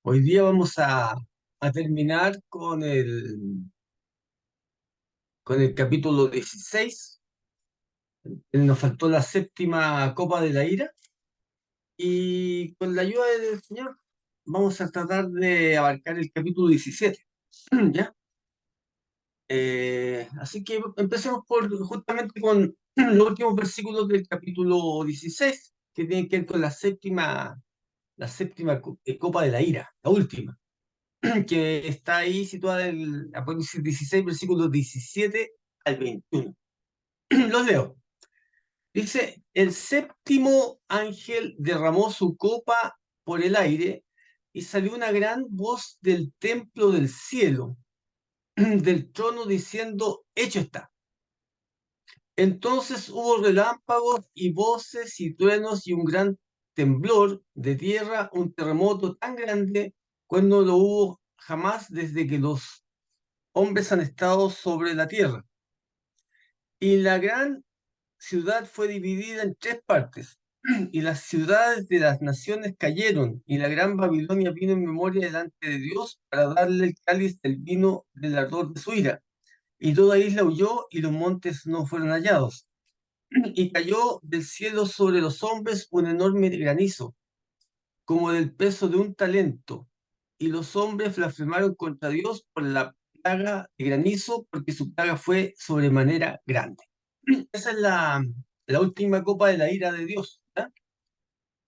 Hoy día vamos a terminar con el capítulo 16. Nos faltó la séptima copa de la ira y con la ayuda del Señor vamos a tratar de abarcar el capítulo 17. ¿Ya? Así que empecemos justamente con los últimos versículos del capítulo 16, que tienen que ver con la séptima copa de la ira, la última, que está ahí situada en el Apocalipsis 16, versículos 17 al 21. Los leo. Dice, el séptimo ángel derramó su copa por el aire y salió una gran voz del templo del cielo, del trono, diciendo, hecho está. Entonces hubo relámpagos y voces y truenos y un gran temblor de tierra, un terremoto tan grande cuando lo hubo jamás desde que los hombres han estado sobre la tierra. Y la gran ciudad fue dividida en tres partes, y las ciudades de las naciones cayeron, y la gran Babilonia vino en memoria delante de Dios para darle el cáliz del vino del ardor de su ira. Y toda isla huyó, y los montes no fueron hallados. Y cayó del cielo sobre los hombres un enorme granizo, como del peso de un talento. Y los hombres blasfemaron contra Dios por la plaga de granizo, porque su plaga fue sobremanera grande. Esa es la última copa de la ira de Dios. ¿Ya?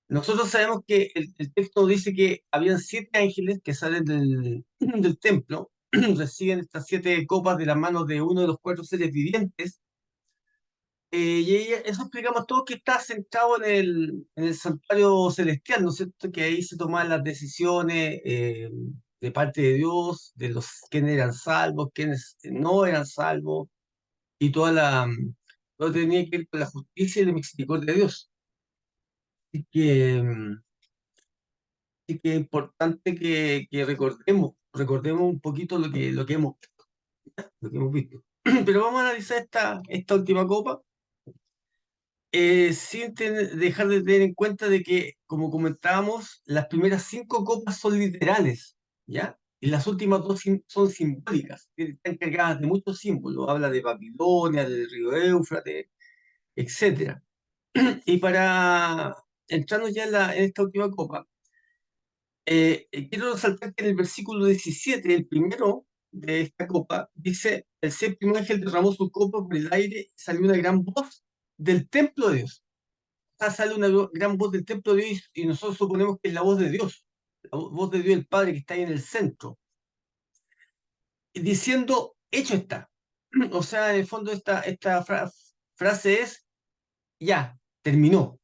Nosotros sabemos que el texto dice que habían siete ángeles que salen del templo, reciben estas siete copas de las manos de uno de los cuatro seres vivientes. Eso explicamos todo, que está centrado en el santuario celestial, ¿no es cierto? Que ahí se toman las decisiones de parte de Dios, de los quienes eran salvos, quienes no eran salvos, y todo tenía que ver con la justicia y la misericordia de Dios. Así que es importante que recordemos un poquito lo que hemos visto. Pero vamos a analizar esta última copa, sin dejar de tener en cuenta de que, como comentábamos, las primeras cinco copas son literales, ¿ya? Y las últimas dos son simbólicas, están cargadas de muchos símbolos. Habla de Babilonia, del río Éufrates, etcétera. Y para entrarnos ya en esta última copa, quiero resaltar que en el versículo 17, el primero de esta copa, dice, el séptimo ángel derramó su copa por el aire y salió una gran voz del templo de Dios. Sale una gran voz del templo de Dios y nosotros suponemos que es la voz de Dios, la voz de Dios el Padre que está ahí en el centro, diciendo, hecho está. O sea, en el fondo esta frase es, ya, terminó,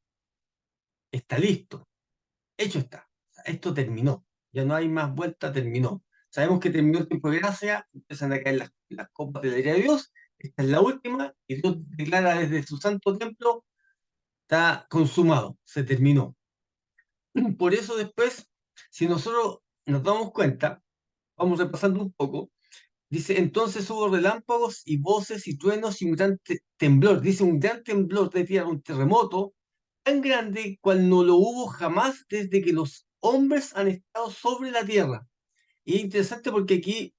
está listo, hecho está. Esto terminó, ya no hay más vuelta, terminó. Sabemos que terminó el tiempo de gracia, empiezan a caer las copas de la ira de Dios, esta es la última, y Dios declara desde su santo templo, está consumado, se terminó. Por eso después, si nosotros nos damos cuenta, vamos repasando un poco, dice, entonces hubo relámpagos y voces y truenos y un gran temblor, dice un gran temblor de tierra, un terremoto tan grande cual no lo hubo jamás desde que los hombres han estado sobre la tierra. Y es interesante porque aquí,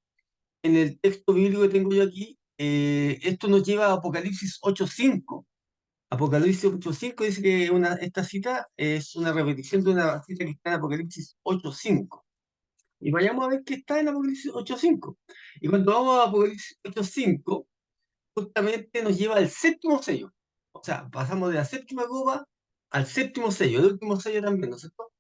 en el texto bíblico que tengo yo aquí, esto nos lleva a Apocalipsis 8:5. Apocalipsis 8:5 dice que esta cita es una repetición de una cita que está en Apocalipsis 8:5. Y vayamos a ver qué está en Apocalipsis 8:5. Y cuando vamos a Apocalipsis 8:5, justamente nos lleva al séptimo sello. O sea, pasamos de la séptima copa al séptimo sello, el último sello también, ¿no es cierto?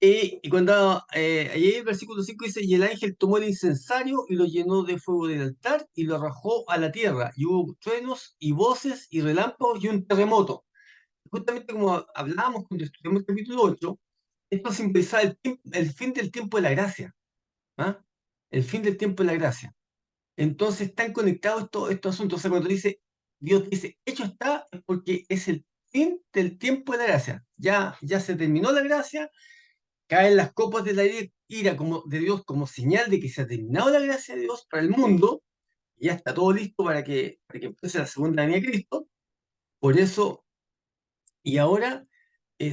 Y cuando ahí el versículo 5 dice, y el ángel tomó el incensario y lo llenó de fuego del altar y lo arrojó a la tierra. Y hubo truenos y voces y relámpagos y un terremoto. Justamente como hablábamos cuando estudiamos el capítulo 8, esto simbolizaba el fin del tiempo de la gracia. ¿Ah? El fin del tiempo de la gracia. Entonces están conectados estos asuntos. O sea, cuando Dios dice, hecho está, es porque es el fin del tiempo de la gracia. Ya se terminó la gracia, caen las copas de la ira de Dios como señal de que se ha terminado la gracia de Dios para el mundo, y ya está todo listo para que empiece la segunda venida de Cristo. Por eso, y ahora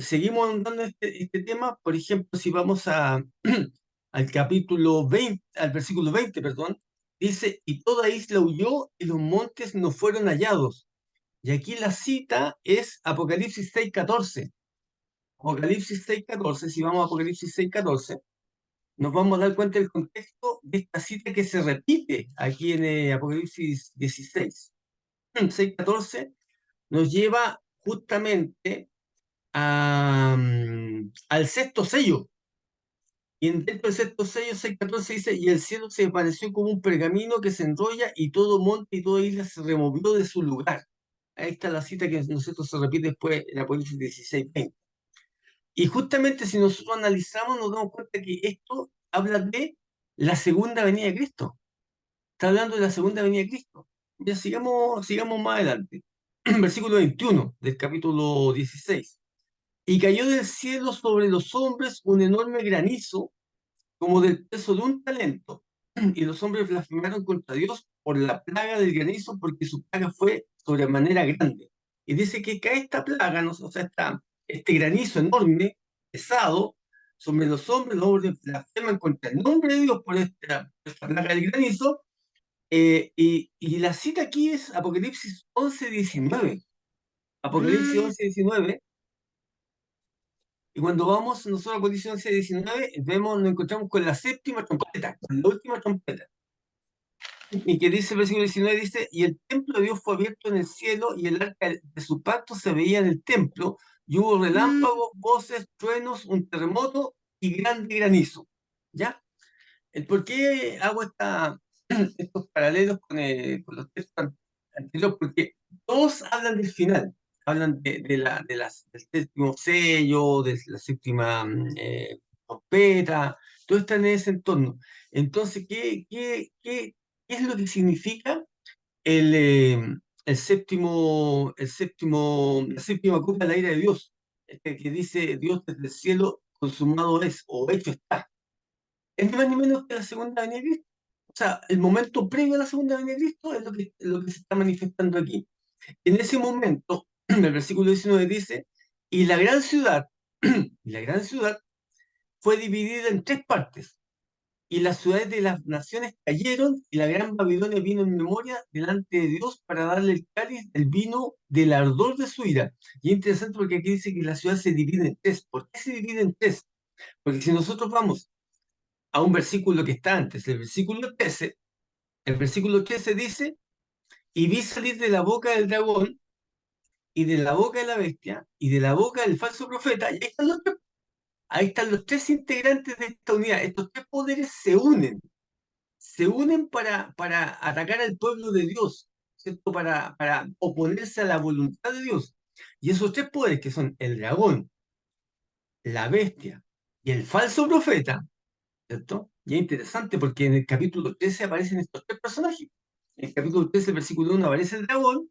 seguimos andando este tema. Por ejemplo, si vamos a al capítulo 20, al versículo 20, perdón, dice, y toda isla huyó y los montes no fueron hallados. Y aquí la cita es Apocalipsis 6:14. Apocalipsis 6:14, si vamos a Apocalipsis 6:14, nos vamos a dar cuenta del contexto de esta cita que se repite aquí en Apocalipsis 16. 6:14 nos lleva justamente al sexto sello. Y dentro del sexto sello, 6:14 dice, y el cielo se pareció como un pergamino que se enrolla y todo monte y toda isla se removió de su lugar. Ahí está la cita que nosotros se repite después en Apocalipsis 16:20. Y justamente si nosotros analizamos, nos damos cuenta que esto habla de la segunda venida de Cristo. Está hablando de la segunda venida de Cristo. Ya sigamos más adelante. Versículo 21 del capítulo 16. Y cayó del cielo sobre los hombres un enorme granizo, como del peso de un talento. Y los hombres blasfemaron contra Dios por la plaga del granizo, porque su plaga fue sobremanera grande. Y dice que cae esta plaga, ¿no? O sea, este granizo enorme, pesado, sobre los hombres blasfeman contra el nombre de Dios por esta plaga del granizo. Y la cita aquí es Apocalipsis 11:19. Apocalipsis Mm, 11:19. Y cuando vamos nosotros a Apocalipsis 11:19, nos encontramos con la séptima trompeta, con la última trompeta. Y que dice el versículo 19, dice, y el templo de Dios fue abierto en el cielo, y el arca de su pacto se veía en el templo, y hubo mm, relámpagos, voces, truenos, un terremoto y grande granizo. ¿Ya? ¿Por qué hago estos paralelos con los textos anteriores? Porque todos hablan del final, hablan del séptimo sello, de la séptima trompeta, todo está en ese entorno. Entonces, ¿qué es lo que significa el, eh, la séptima copa de la ira de Dios? Este que dice Dios desde el cielo, consumado es, o hecho está. Es ni más ni menos que la segunda venida de Cristo. O sea, el momento previo a la segunda venida de Cristo es lo que se está manifestando aquí. En ese momento, el versículo 19 dice, y la gran ciudad, y la gran ciudad fue dividida en tres partes, y las ciudades de las naciones cayeron, y la gran Babilonia vino en memoria delante de Dios para darle el cáliz del vino del ardor de su ira. Y es interesante porque aquí dice que la ciudad se divide en tres. ¿Por qué se divide en tres? Porque si nosotros vamos a un versículo que está antes, el versículo 13 dice, y vi salir de la boca del dragón y de la boca de la bestia y de la boca del falso profeta, y ahí están los tres integrantes de esta unidad. Estos tres poderes se unen para atacar al pueblo de Dios, ¿cierto? Para oponerse a la voluntad de Dios. Y esos tres poderes, que son el dragón, la bestia y el falso profeta, ¿cierto? Y es interesante porque en el capítulo 13 aparecen estos tres personajes. En el capítulo 13, el versículo 1 aparece el dragón,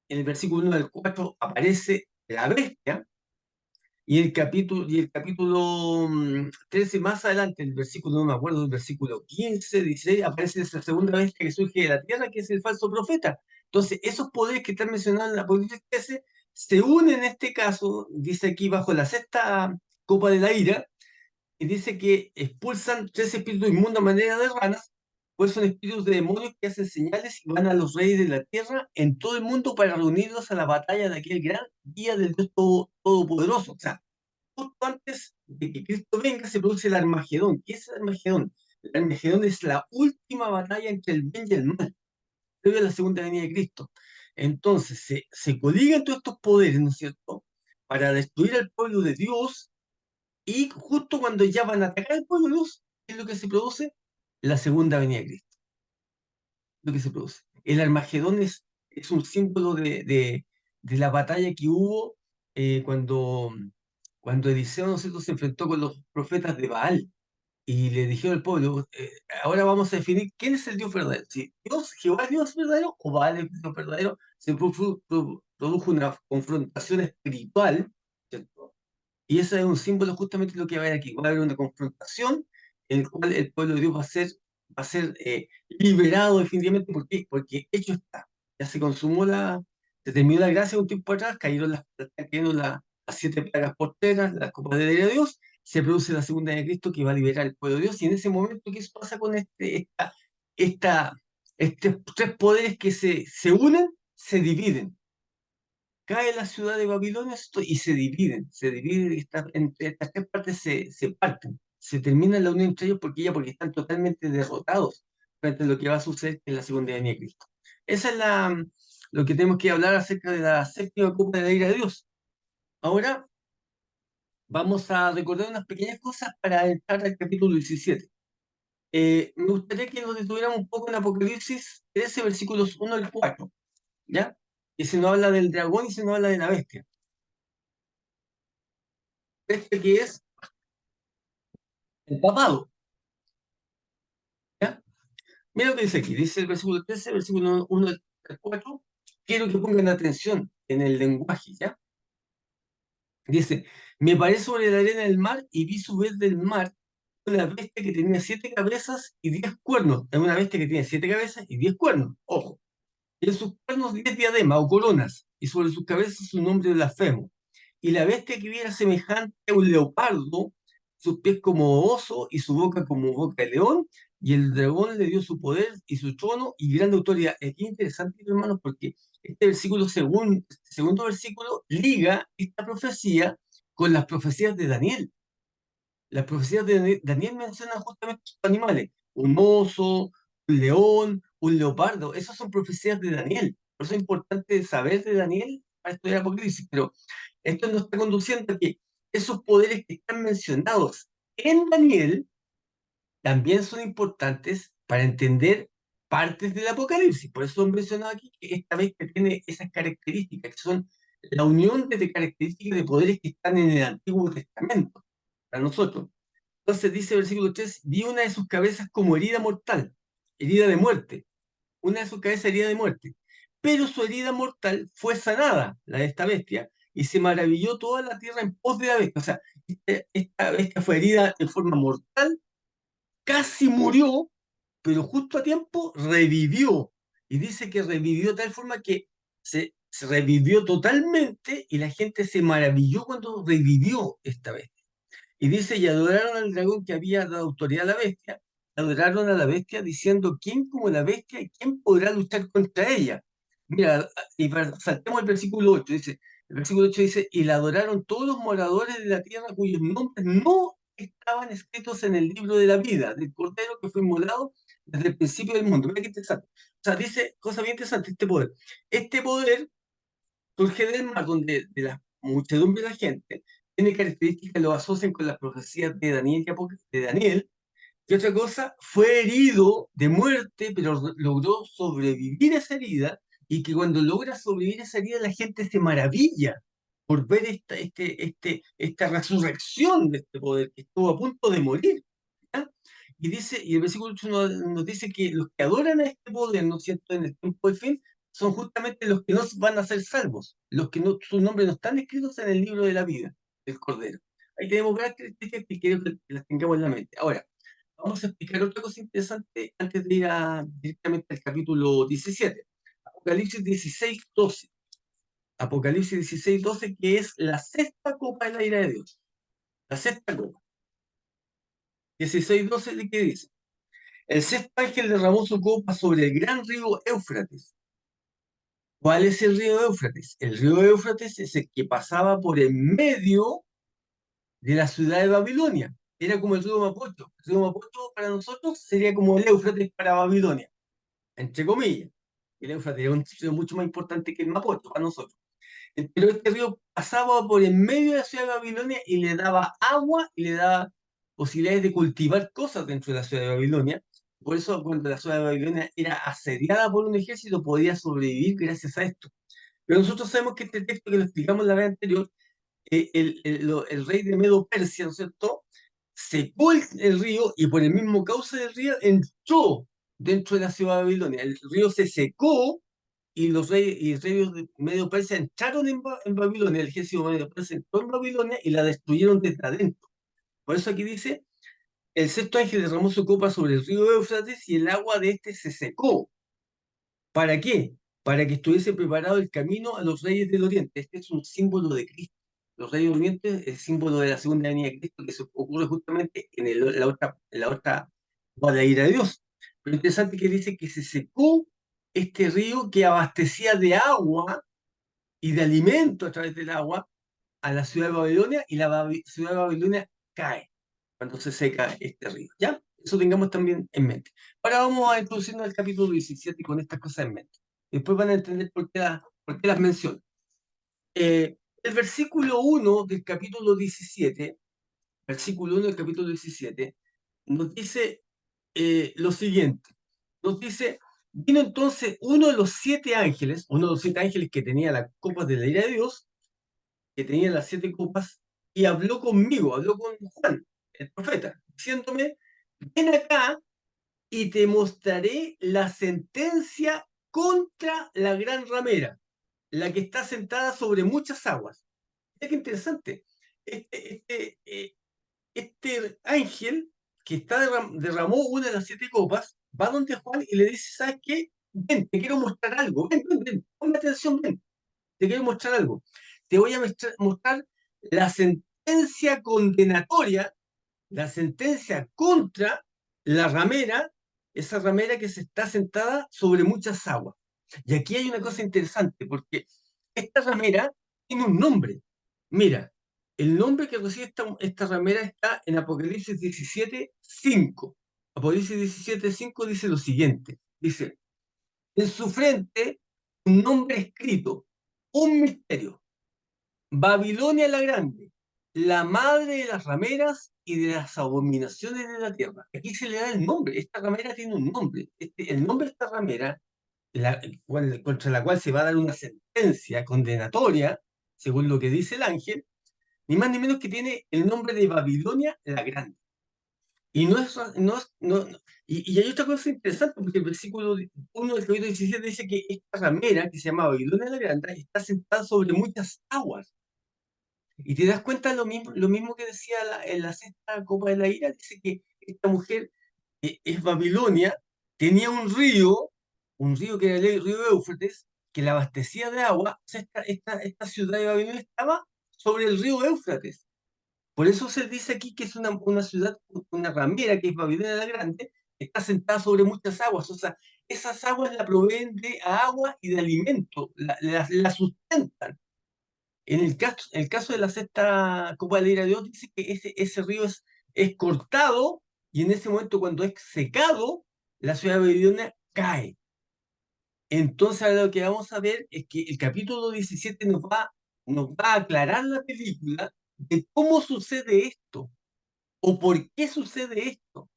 en el versículo 1 al 4 aparece la bestia, y el capítulo 13 más adelante, el versículo, no me acuerdo, el versículo 15, 16, aparece esa segunda bestia que surge de la tierra, que es el falso profeta. Entonces, esos poderes que están mencionados en la Apocalipsis 13 se unen en este caso, dice aquí, bajo la sexta copa de la ira, y dice que expulsan tres espíritus inmundos a manera de ranas, pues son espíritus de demonios que hacen señales y van a los reyes de la tierra en todo el mundo para reunirlos a la batalla de aquel gran día del Dios Todopoderoso. O sea, justo antes de que Cristo venga se produce el Armagedón. ¿Qué es el Armagedón? El Armagedón es la última batalla entre el bien y el mal, previo a la segunda venida de Cristo. Entonces se coligan todos estos poderes, ¿no es cierto?, para destruir al pueblo de Dios, y justo cuando ya van a atacar al pueblo de Dios, ¿qué es lo que se produce? La segunda venida de Cristo. Lo que se produce. El Armagedón es un símbolo de la batalla que hubo cuando Eliseo, ¿no es cierto?, se enfrentó con los profetas de Baal y le dijeron al pueblo, ahora vamos a definir quién es el Dios verdadero. Si Jehová es Dios verdadero o Baal es Dios verdadero, se produjo una confrontación espiritual, ¿cierto? Y eso es un símbolo justamente de lo que va a haber aquí. Va a haber una confrontación en la cual el pueblo de Dios va a ser liberado definitivamente. ¿Por qué? Porque hecho está. Ya se terminó la gracia un tiempo atrás, están cayendo las siete plagas porteras, las copas de ira de Dios, se produce la segunda venida de Cristo que va a liberar al pueblo de Dios. Y en ese momento, ¿qué pasa con esta, estos tres poderes que se unen, se dividen? Cae la ciudad de Babilonia y se dividen, entre estas tres partes se parten, se termina la unión entre ellos porque están totalmente derrotados frente a lo que va a suceder en la segunda venida de Cristo. Esa es lo que tenemos que hablar acerca de la séptima copa de la ira de Dios. Ahora vamos a recordar unas pequeñas cosas para entrar al capítulo 17. Me gustaría que nos detuviéramos un poco en Apocalipsis 13, versículos 1 al 4, ¿ya? Que se nos habla del dragón y se nos habla de la bestia. Bestia que es el papado, ¿ya? Mira lo que dice aquí, dice el versículo 13, versículo 1 al 4. Quiero que pongan atención en el lenguaje, ¿ya? Dice, me paré sobre la arena del mar y vi subir del mar una bestia que tenía 7 cabezas y 10 cuernos. Es una bestia que tiene 7 cabezas y 10 cuernos, ojo. Y en sus cuernos 10 diademas o coronas, y sobre sus cabezas un nombre blasfemo. Y la bestia que vi era semejante a un leopardo, sus pies como oso y su boca como boca de león, y el dragón le dio su poder y su trono y gran autoridad. Es interesante, hermanos, porque este versículo, este segundo versículo, liga esta profecía con las profecías de Daniel. Las profecías de Daniel mencionan justamente estos animales, un oso, un león, un leopardo. Esas son profecías de Daniel. Por eso es importante saber de Daniel para estudiar Apocalipsis. Pero esto nos está conduciendo a que esos poderes que están mencionados en Daniel también son importantes para entender partes del Apocalipsis. Por eso son mencionados aquí que esta vez que tiene esas características, que son la unión de características de poderes que están en el Antiguo Testamento para nosotros. Entonces dice el versículo 3, vi una de sus cabezas como herida mortal, herida de muerte, una de sus cabezas herida de muerte. Pero su herida mortal fue sanada, la de esta bestia, y se maravilló toda la tierra en pos de la bestia. O sea, esta bestia fue herida de forma mortal, casi murió, pero justo a tiempo revivió. Y dice que revivió de tal forma que se revivió totalmente y la gente se maravilló cuando revivió esta bestia. Y dice, y adoraron al dragón que había dado autoridad a la bestia, adoraron a la bestia diciendo, ¿quién como la bestia y quién podrá luchar contra ella? Mira, saltemos el versículo 8, dice, el versículo 8 dice, y la adoraron todos los moradores de la tierra cuyos nombres no estaban escritos en el libro de la vida, del Cordero que fue inmolado desde el principio del mundo. Mira qué interesante. O sea, dice, cosa bien interesante, este poder. Este poder surge del mar, donde de la muchedumbre de la gente tiene características que lo asocian con las profecías de Daniel, de Daniel, que otra cosa, fue herido de muerte, pero logró sobrevivir esa herida, y que cuando logra sobrevivir esa herida, la gente se maravilla por ver esta resurrección de este poder que estuvo a punto de morir. ¿Ya? Y dice, y el versículo 8 nos dice que los que adoran a este poder, ¿no es cierto?, en el tiempo del fin, son justamente los que no van a ser salvos, los que no, sus nombres no están escritos en el libro de la vida del Cordero. Ahí tenemos características que quiero que las tengamos en la mente. Ahora, vamos a explicar otra cosa interesante antes de ir directamente al capítulo 17. Apocalipsis 16:12. Apocalipsis 16:12, que es la sexta copa de la ira de Dios. La sexta copa. 16:12, ¿de qué dice? El sexto ángel derramó su copa sobre el gran río Éufrates. ¿Cuál es el río Éufrates? El río Éufrates es el que pasaba por en medio de la ciudad de Babilonia. Era como el río Mapocho. El río Mapocho para nosotros sería como el Éufrates para Babilonia, entre comillas. El Éufrates es un río mucho más importante que el Mapocho para nosotros. Pero este río pasaba por en medio de la ciudad de Babilonia y le daba agua y le daba posibilidades de cultivar cosas dentro de la ciudad de Babilonia. Por eso, cuando la ciudad de Babilonia era asediada por un ejército, podía sobrevivir gracias a esto. Pero nosotros sabemos que este texto que lo explicamos la vez anterior, el rey de Medo Persia, ¿no es cierto?, secó el río y por el mismo cauce del río entró dentro de la ciudad de Babilonia. El río se secó y los reyes de Medio Persia entraron en Babilonia, el ejército de Medio Persia entró en Babilonia y la destruyeron desde adentro. Por eso aquí dice, el sexto ángel derramó su copa sobre el río Éufrates y el agua de este se secó. ¿Para qué? Para que estuviese preparado el camino a los reyes del oriente. Este es un símbolo de Cristo. Los rayos durmientes es símbolo de la segunda venida de Cristo que se ocurre justamente en la otra de la ira de Dios. Pero interesante que dice que se secó este río que abastecía de agua y de alimento a través del agua a la ciudad de Babilonia, y la ciudad de Babilonia cae cuando se seca este río. ¿Ya? Eso tengamos también en mente. Ahora vamos a introducirnos al capítulo 17 con estas cosas en mente. Después van a entender por qué las menciono. El versículo 1 del capítulo 17, versículo 1 del capítulo 17, nos dice lo siguiente. Nos dice, vino entonces uno de los 7 ángeles, uno de los 7 ángeles que tenía las copas de la ira de Dios, que tenía las 7 copas, y habló conmigo, habló con Juan, el profeta, diciéndome, ven acá y te mostraré la sentencia contra la gran ramera, la que está sentada sobre muchas aguas. Mira qué interesante. Este ángel que derramó una de las 7 copas, va donde Juan y le dice, ¿sabes qué? Ven, te quiero mostrar algo. Ven, ven, ven, ponme atención, ven. Te quiero mostrar algo. Te voy a mostrar la sentencia condenatoria, la sentencia contra la ramera, esa ramera que se está sentada sobre muchas aguas. Y aquí hay una cosa interesante, porque esta ramera tiene un nombre. Mira, el nombre que recibe esta ramera está en Apocalipsis 17:5. Apocalipsis 17:5 dice lo siguiente. Dice, en su frente un nombre escrito, un misterio. Babilonia la Grande, la madre de las rameras y de las abominaciones de la tierra. Aquí se le da el nombre. Esta ramera tiene un nombre. El nombre de esta ramera, contra la cual se va a dar una sentencia condenatoria, según lo que dice el ángel, ni más ni menos que tiene el nombre de Babilonia la Grande. Y no es, no es- no- no- y hay otra cosa interesante, porque el versículo 1 del capítulo 17 dice que esta ramera, que se llama Babilonia la Grande, está sentada sobre muchas aguas. Y te das cuenta lo mismo que decía en la 6ª copa de la ira, dice que esta mujer es Babilonia, tenía un río que era el río Éufrates, que la abastecía de agua. O sea, esta ciudad de Babilonia estaba sobre el río Éufrates. Por eso se dice aquí que es una ciudad, una ramera, que es Babilonia la Grande, que está sentada sobre muchas aguas. O sea, esas aguas la proveen de agua y de alimento, la sustentan. En el caso de la 6ª copa de la ira de Dios, dice que ese río es cortado, y en ese momento, cuando es secado, la ciudad de Babilonia cae. Entonces, ahora lo que vamos a ver es que el capítulo 17 nos va a aclarar la película de cómo sucede esto o por qué sucede esto.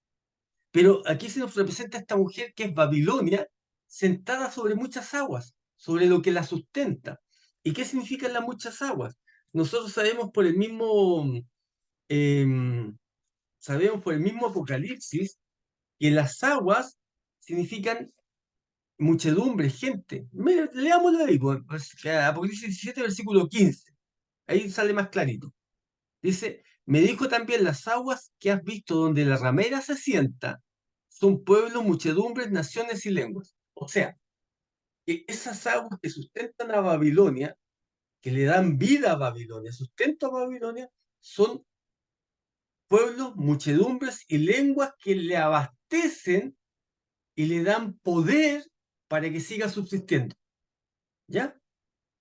Pero aquí se nos representa esta mujer que es Babilonia, sentada sobre muchas aguas, sobre lo que la sustenta. ¿Y qué significan las muchas aguas? Nosotros em, sabemos por el mismo Apocalipsis que las aguas significan muchedumbre, gente. Mira, leámoslo ahí, pues, Apocalipsis 17, versículo 15. Ahí sale más clarito. Dice, me dijo también, las aguas que has visto donde la ramera se sienta son pueblos, muchedumbres, naciones y lenguas. O sea, que esas aguas que sustentan a Babilonia, que le dan vida a Babilonia, sustento a Babilonia, son pueblos, muchedumbres y lenguas que le abastecen y le dan poder para que siga subsistiendo. ¿Ya?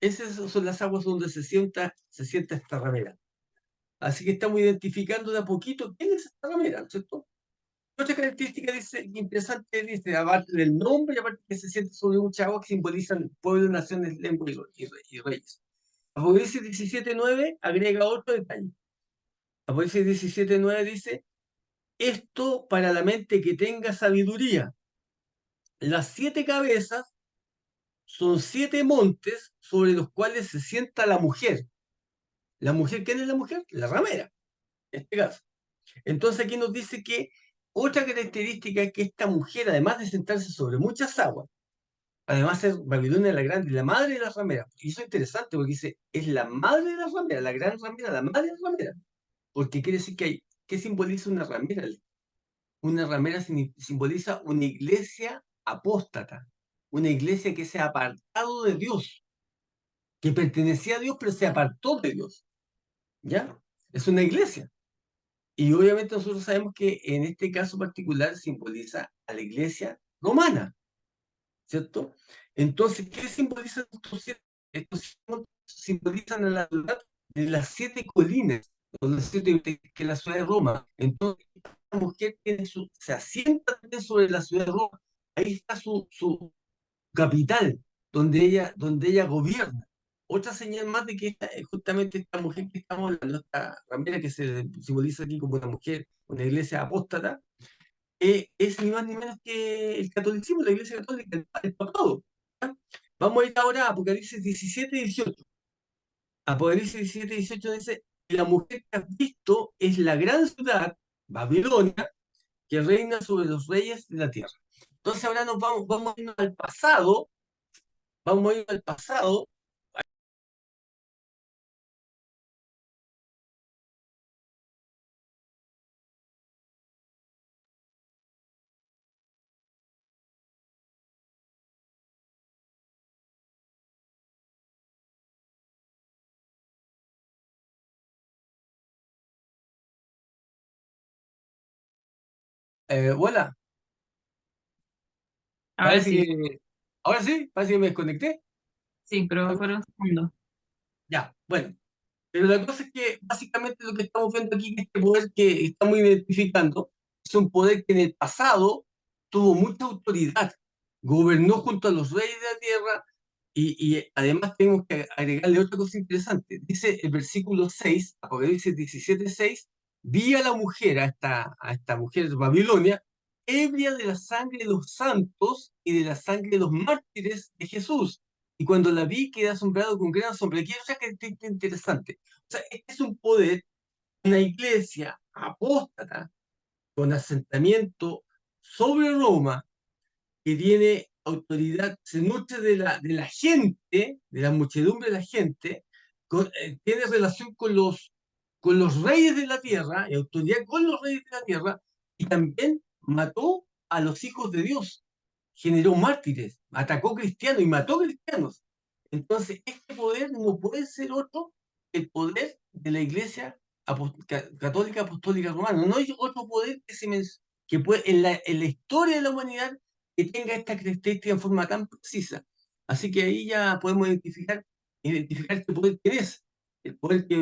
Esas son las aguas donde se sienta esta ramera. Así que estamos identificando de a poquito quién es esta ramera, ¿cierto? Otra característica interesante, dice, aparte del nombre, y aparte que se siente sobre mucha agua, que simbolizan pueblos, naciones, lenguas y reyes. Apocalipsis 17:9 agrega otro detalle. Apocalipsis 17:9 dice, esto para la mente que tenga sabiduría. Las 7 cabezas son 7 montes sobre los cuales se sienta la mujer. ¿La mujer quién es la mujer? La ramera, en este caso. Entonces aquí nos dice que otra característica es que esta mujer, además de sentarse sobre muchas aguas, además de ser Babilonia la Grande, la madre de las rameras. Y eso es interesante porque dice, es la madre de las rameras, la gran ramera, la madre de las rameras. Porque quiere decir ¿qué simboliza una ramera? Una ramera simboliza una iglesia apóstata, una iglesia que se ha apartado de Dios, que pertenecía a Dios, pero se apartó de Dios. ¿ya? Es una iglesia. Y obviamente nosotros sabemos que en este caso particular simboliza a la iglesia romana, ¿cierto? Entonces, ¿qué simbolizan estos siete? Estos símbolos simbolizan a la ciudad de las siete colinas, o las siete, que es la ciudad de Roma. Entonces, esta mujer se asienta también sobre la ciudad de Roma. Ahí está su capital, donde ella gobierna. Otra señal más de que justamente esta mujer que estamos hablando, esta ramera que se simboliza aquí como una mujer, una iglesia apóstata, es ni más ni menos que el catolicismo, la iglesia católica, el papado. ¿Ya? Vamos a ir ahora a Apocalipsis 17 y 18. Apocalipsis 17 y 18 dice: la mujer que has visto es la gran ciudad, Babilonia, que reina sobre los reyes de la tierra. Entonces ahora vamos a irnos al pasado, vamos a ir al pasado. Voilà, Ahora parece sí, que, ahora sí, parece que me desconecté. sí, pero por un segundo. Ya, bueno. Pero la cosa es que básicamente lo que estamos viendo aquí, que este poder que estamos identificando, es un poder que en el pasado tuvo mucha autoridad, gobernó junto a los reyes de la tierra y además tenemos que agregarle otra cosa interesante. Dice el versículo 6, Apocalipsis 17:6, vi a la mujer, a esta mujer de Babilonia, ebria de la sangre de los santos y de la sangre de los mártires de Jesús. Y cuando la vi quedé asombrado con gran asombro. Aquí hay otra característica interesante. O sea, este es un poder, una iglesia apóstata con asentamiento sobre Roma, que tiene autoridad, se nutre de la gente, de la muchedumbre de la gente, tiene relación con los reyes de la tierra, y autoridad con los reyes de la tierra, y también mató a los hijos de Dios, generó mártires, atacó cristianos y mató cristianos. Entonces, este poder no puede ser otro que el poder de la Iglesia Católica Apostólica Romana. No hay otro poder que puede, en la historia de la humanidad, que tenga esta característica en forma tan precisa. Así que ahí ya podemos identificar qué poder es. El poder que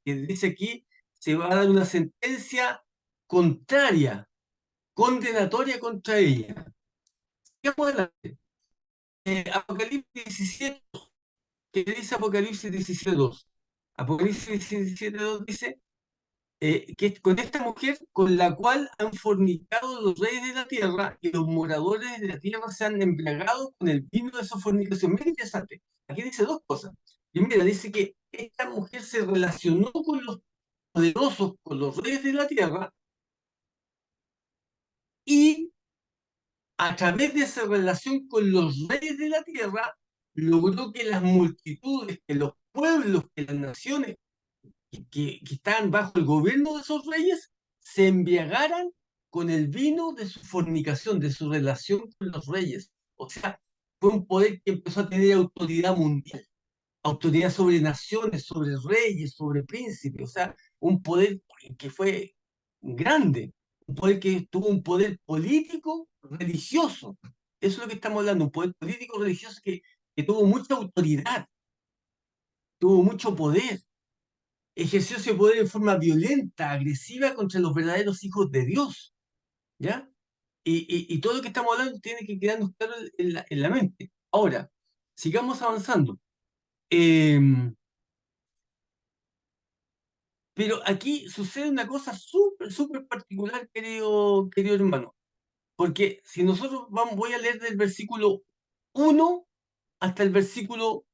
dice aquí, se va a dar una sentencia contraria, condenatoria contra ella. Sigamos adelante. Apocalipsis 17, ¿qué dice Apocalipsis 17:2? Apocalipsis 17:2 dice que con esta mujer con la cual han fornicado los reyes de la tierra y los moradores de la tierra se han embriagado con el vino de su fornicación. Muy interesante. Aquí dice dos cosas. Primera, dice que esta mujer se relacionó con los poderosos, con los reyes de la tierra, y a través de esa relación con los reyes de la tierra, logró que las multitudes, que los pueblos, que las naciones que estaban bajo el gobierno de esos reyes se embriagaran con el vino de su fornicación, de su relación con los reyes. O sea, fue un poder que empezó a tener autoridad mundial, autoridad sobre naciones, sobre reyes, sobre príncipes. O sea, un poder que fue grande, un poder que tuvo un poder político, religioso. Eso es lo que estamos hablando, un poder político, religioso que tuvo mucha autoridad, tuvo mucho poder, ejerció ese poder en forma violenta, agresiva contra los verdaderos hijos de Dios, ¿ya? Y todo lo que estamos hablando tiene que quedarnos claro en la mente. Ahora, sigamos avanzando. Em, pero aquí sucede una cosa súper, súper particular, querido hermano, porque si nosotros voy a leer del versículo 1 hasta el versículo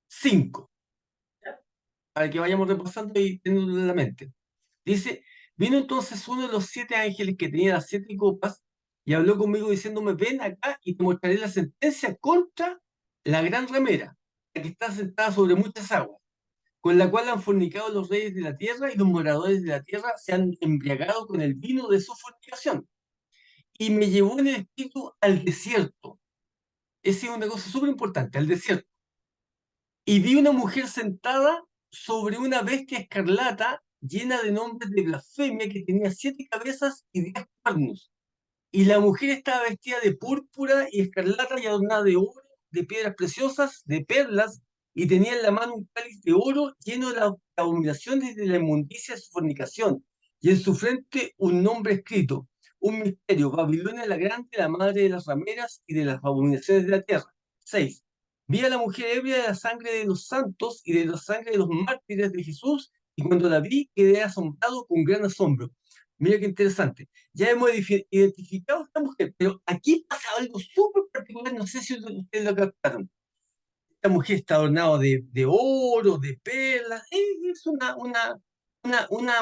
5, para que vayamos repasando y teniendo en la mente. Dice: vino entonces uno de los siete ángeles que tenía las siete copas y habló conmigo diciéndome: ven acá y te mostraré la sentencia contra la gran ramera, la que está sentada sobre muchas aguas, con la cual han fornicado los reyes de la tierra y los moradores de la tierra se han embriagado con el vino de su fornicación. Y me llevó en el espíritu al desierto. Esa es una cosa súper importante, al desierto. Y vi una mujer sentada sobre una bestia escarlata llena de nombres de blasfemia que tenía 7 cabezas y 10 cuernos. Y la mujer estaba vestida de púrpura y escarlata y adornada de oro, de piedras preciosas, de perlas, y tenía en la mano un cáliz de oro lleno de las abominaciones de la inmundicia de su fornicación, y en su frente un nombre escrito, un misterio, Babilonia la grande, la madre de las rameras y de las abominaciones de la tierra. 6. Vi a la mujer ebria de la sangre de los santos y de la sangre de los mártires de Jesús, y cuando la vi quedé asombrado con gran asombro. Mira qué interesante. Ya hemos identificado a esta mujer, pero aquí pasa algo súper particular, no sé si ustedes lo captaron. Esta mujer está adornada de oro, de perlas, es una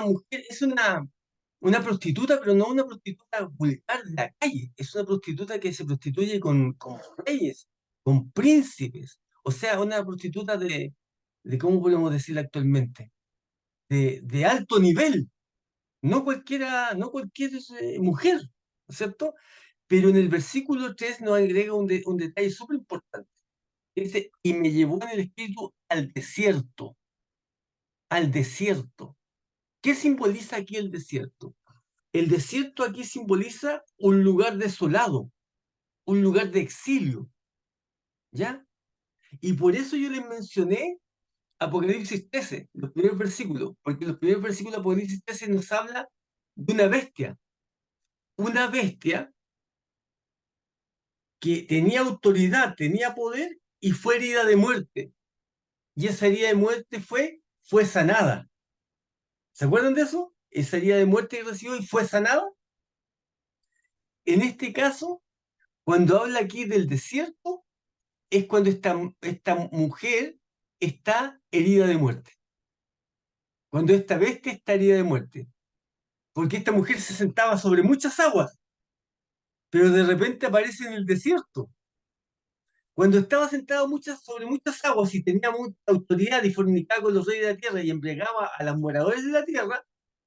mujer, es una prostituta, pero no una prostituta vulgar de la calle, es una prostituta que se prostituye con reyes, con príncipes, o sea, una prostituta ¿cómo podemos decirlo actualmente? De alto nivel, no cualquiera, no cualquier mujer, ¿no es cierto? Pero en el versículo 3 nos agrega un detalle súper importante. Dice, y me llevó en el espíritu al desierto, al desierto. ¿Qué simboliza aquí el desierto? El desierto aquí simboliza un lugar desolado, un lugar de exilio, ¿ya? Y por eso yo les mencioné Apocalipsis 13, los primeros versículos, porque los primeros versículos de Apocalipsis 13 nos habla de una bestia que tenía autoridad, tenía poder y fue herida de muerte. Y esa herida de muerte fue sanada. ¿Se acuerdan de eso? Esa herida de muerte que recibió y fue sanada. En este caso, cuando habla aquí del desierto, es cuando esta mujer está herida de muerte. Cuando esta bestia está herida de muerte. Porque esta mujer se sentaba sobre muchas aguas, pero de repente aparece en el desierto. Cuando estaba sentado sobre muchas aguas y tenía mucha autoridad y fornicaba con los reyes de la tierra y embriagaba a los moradores de la tierra,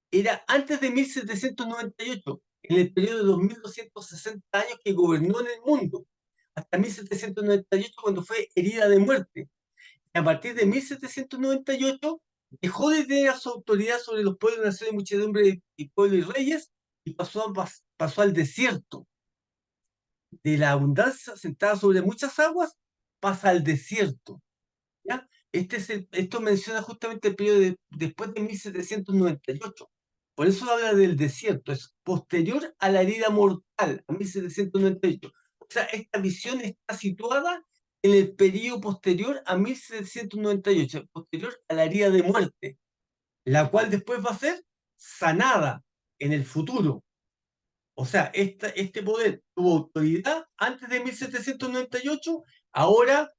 era antes de 1798, en el periodo de los 1260 años que gobernó en el mundo, hasta 1798 cuando fue herida de muerte. Y a partir de 1798 dejó de tener su autoridad sobre los pueblos, naciones, muchedumbre y pueblos y reyes y pasó al desierto. De la abundancia sentada sobre muchas aguas, pasa al desierto. ¿Ya? Esto menciona justamente el periodo después de 1798. Por eso habla del desierto, es posterior a la herida mortal, a 1798. O sea, esta visión está situada en el periodo posterior a 1798, posterior a la herida de muerte, la cual después va a ser sanada en el futuro. O sea, este poder tuvo autoridad antes de 1798, ahora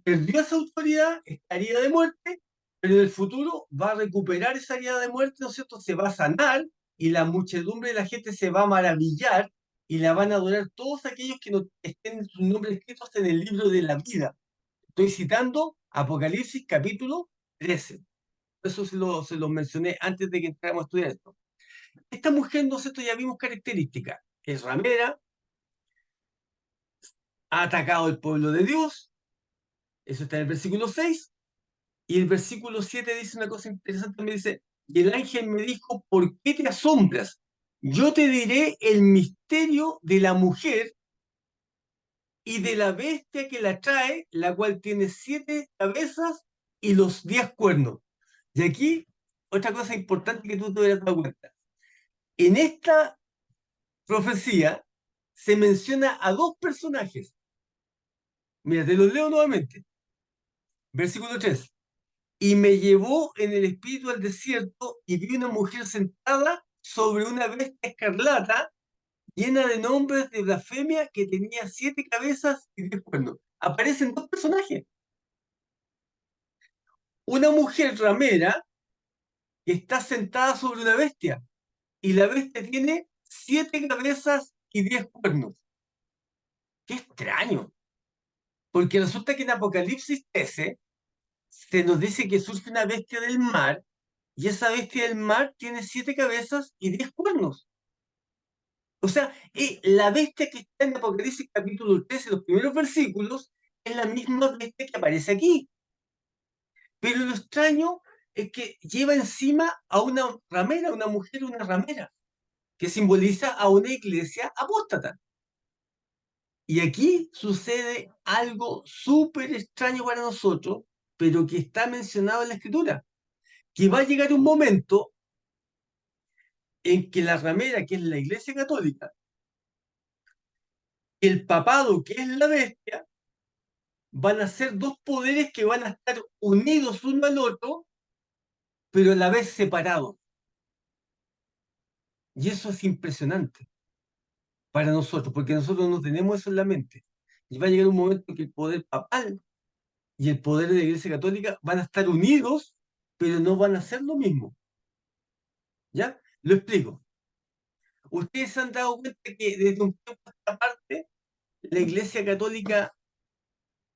perdió esa autoridad, estaría de muerte, pero en el futuro va a recuperar esa herida de muerte, ¿no es cierto? Se va a sanar y la muchedumbre de la gente se va a maravillar y la van a adorar todos aquellos que no estén sus nombres escritos en el libro de la vida. Estoy citando Apocalipsis capítulo 13. Eso se lo mencioné antes de que entráramos a estudiar esto. Esta mujer, nosotros ya vimos características. Es ramera, ha atacado el pueblo de Dios, eso está en el versículo 6, y el versículo 7 dice una cosa interesante, me dice, y el ángel me dijo, ¿por qué te asombras? Yo te diré el misterio de la mujer y de la bestia que la trae, la cual tiene 7 cabezas y los 10 cuernos. Y aquí, otra cosa importante que tú te hubieras dado cuenta. En esta profecía se menciona a dos personajes. Mira, te los leo nuevamente. Versículo 3. Y me llevó en el espíritu al desierto y vi una mujer sentada sobre una bestia escarlata llena de nombres de blasfemia que tenía 7 cabezas y 10 cuernos. Aparecen dos personajes. Una mujer ramera que está sentada sobre una bestia y la bestia tiene 7 cabezas y 10 cuernos. Qué extraño, porque resulta que en Apocalipsis 13 se nos dice que surge una bestia del mar y esa bestia del mar tiene 7 cabezas y 10 cuernos. O sea, la bestia que está en Apocalipsis capítulo 13, los primeros versículos, es la misma bestia que aparece aquí. Pero lo extraño es que lleva encima a una ramera, una mujer, una ramera, que simboliza a una iglesia apóstata. Y aquí sucede algo súper extraño para nosotros, pero que está mencionado en la Escritura, que va a llegar un momento en que la ramera, que es la Iglesia Católica, el papado, que es la bestia, van a ser dos poderes que van a estar unidos uno al otro, pero a la vez separados. Y eso es impresionante para nosotros, porque nosotros no tenemos eso en la mente. Y va a llegar un momento en que el poder papal y el poder de la Iglesia Católica van a estar unidos, pero no van a ser lo mismo. ¿Ya? Lo explico. Ustedes se han dado cuenta que desde un tiempo a esta parte, la Iglesia Católica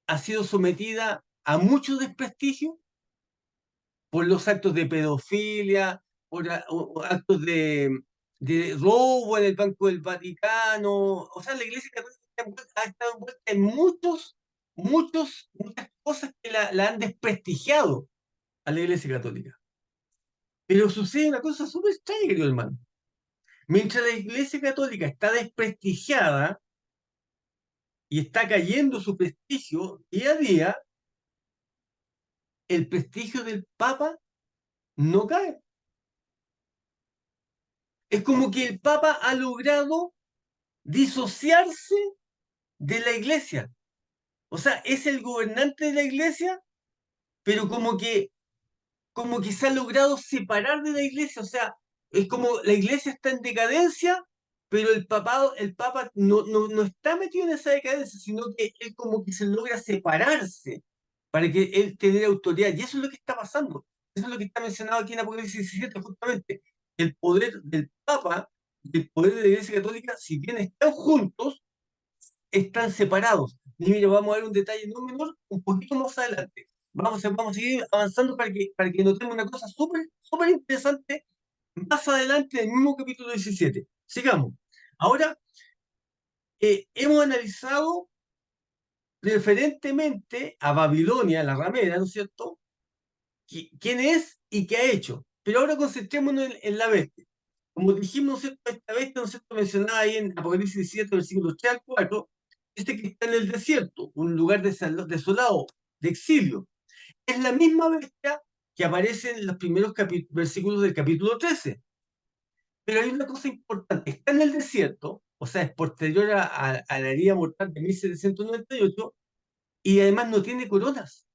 ha sido sometida a mucho desprestigio por los actos de pedofilia, por actos de robo en el Banco del Vaticano. O sea, la Iglesia Católica ha estado envuelta en muchas cosas que la han desprestigiado a la Iglesia Católica. Pero sucede una cosa súper extraña, querido hermano. Mientras la Iglesia Católica está desprestigiada y está cayendo su prestigio día a día, el prestigio del Papa no cae. Es como que el Papa ha logrado disociarse de la Iglesia. O sea, es el gobernante de la Iglesia, pero como que se ha logrado separar de la Iglesia. O sea, es como la Iglesia está en decadencia, pero el Papa no está metido en esa decadencia, sino que él como que se logra separarse para que él tenga autoridad. Y eso es lo que está pasando. Eso es lo que está mencionado aquí en Apocalipsis 17, justamente. El poder del Papa y el poder de la Iglesia Católica, si bien están juntos, están separados. Y mira, vamos a ver un detalle no menor un poquito más adelante. Vamos a seguir avanzando para que notemos una cosa súper, súper interesante más adelante del mismo capítulo 17. Sigamos. Ahora, hemos analizado preferentemente a Babilonia, la ramera, ¿no es cierto? ¿Quién es y qué ha hecho? Pero ahora concentrémonos en la bestia. Como dijimos, ¿no es cierto? Esta bestia, ¿no es cierto? Mencionada ahí en Apocalipsis 17, versículos 3 al 4, dice que está en el desierto, un lugar desolado, de exilio. Es la misma bestia que aparece en los primeros versículos del capítulo 13. Pero hay una cosa importante, está en el desierto, o sea, es posterior a la herida mortal de 1798, y además no tiene coronas.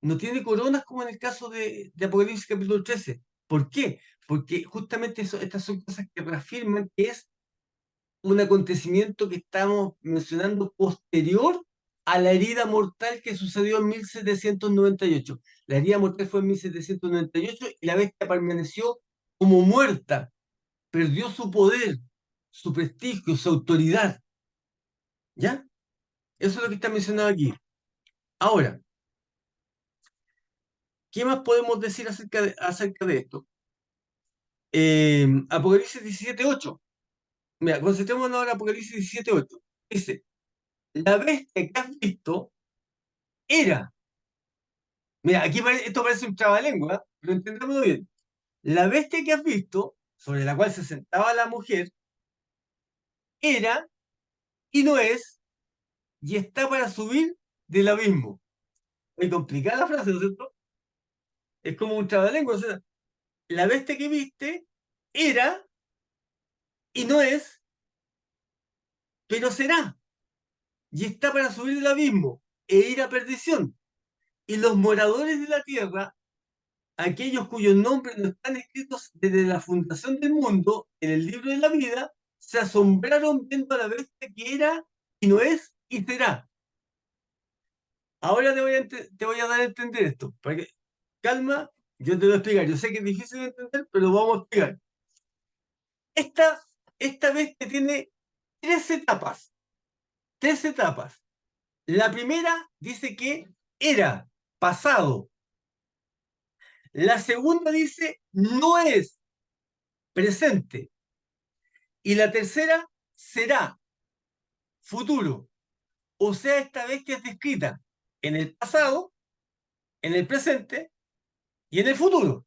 No tiene coronas como en el caso de Apocalipsis capítulo 13. ¿Por qué? Porque justamente estas son cosas que reafirman que es un acontecimiento que estamos mencionando posterior a la herida mortal que sucedió en 1798. La herida mortal fue en 1798 y la bestia permaneció como muerta, perdió su poder, su prestigio, su autoridad. ¿Ya? Eso es lo que está mencionado aquí. Ahora, ¿qué más podemos decir acerca de esto? Apocalipsis 17:8. Mira, concentrémonos ahora en Apocalipsis 17:8. Dice, la bestia que has visto era. Mira, aquí esto parece un trabalengua, pero entendámoslo bien. La bestia que has visto, sobre la cual se sentaba la mujer, era y no es, y está para subir del abismo. Muy complicada la frase, ¿no es cierto? Es como un trabalengua. O sea, la bestia que viste era y no es, pero será, y está para subir del abismo e ir a perdición. Y los moradores de la tierra, aquellos cuyos nombres no están escritos desde la fundación del mundo en el libro de la vida, se asombraron viendo a la bestia que era y no es y será. Ahora te voy a dar a entender esto. Calma, yo te lo voy a explicar. Yo sé que es difícil de entender, pero lo vamos a explicar. Esta, esta bestia tiene tres etapas. Tres etapas. La primera dice que era pasado. La segunda dice no es presente. Y la tercera será futuro. O sea, esta bestia es descrita en el pasado, en el presente y en el futuro.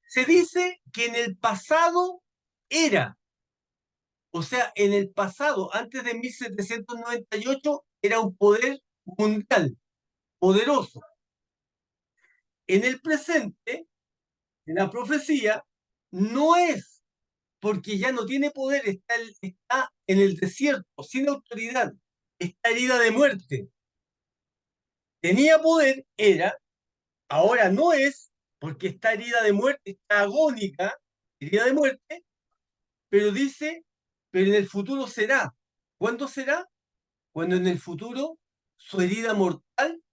Se dice que en el pasado era, o sea, en el pasado, antes de 1798, era un poder mundial, poderoso. En el presente, en la profecía, no es, porque ya no tiene poder, está en el desierto, sin autoridad, está herida de muerte. Tenía poder, era, ahora no es, porque está herida de muerte, está agónica, herida de muerte, pero dice, pero en el futuro será. ¿Cuándo será? Cuando en el futuro su herida mortal